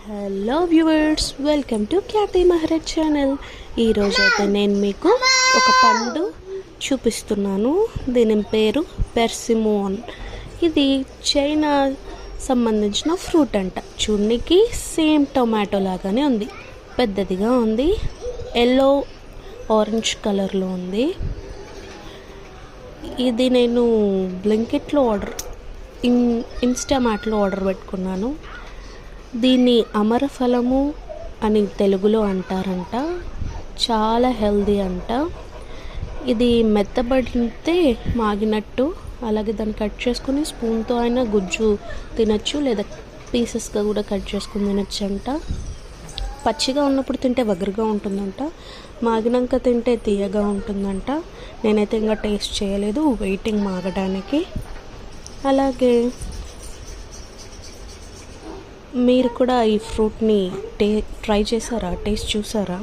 Hello viewers, welcome to Khyati Maharaj channel. ఈరోజు అయితే నేను మీకు ఒక పండు చూపిస్తున్నాను. దీని పేరు పెర్సిమోన్. ఇది చైనా సంబంధించిన ఫ్రూట్ అంట. చూడడానికి సేమ్ టొమాటో లాగానే ఉంది, పెద్దదిగా ఉంది, ఎల్లో ఆరెంజ్ కలర్లో ఉంది. ఇది నేను బ్లింకిట్లో ఇన్స్టామార్ట్లో ఆర్డర్ పెట్టుకున్నాను. దీన్ని అమరఫలము అని తెలుగులో అంటారంట. చాలా హెల్దీ అంట. ఇది మెత్తబడితే మాగినట్టు, అలాగే దాన్ని కట్ చేసుకుని స్పూన్తో అయినా గుజ్జు తినచ్చు, లేదా పీసెస్గా కూడా కట్ చేసుకుని తినచ్చు అంట. పచ్చిగా ఉన్నప్పుడు తింటే వగరుగా ఉంటుందంట, మాగినాక తింటే తీయగా ఉంటుందంట. నేనైతే ఇంకా టేస్ట్ చేయలేదు, వెయిటింగ్ మాగడానికి. అలాగే మీరు కూడా ఈ ఫ్రూట్ని ట్రై చేశారా, టేస్ట్ చూసారా?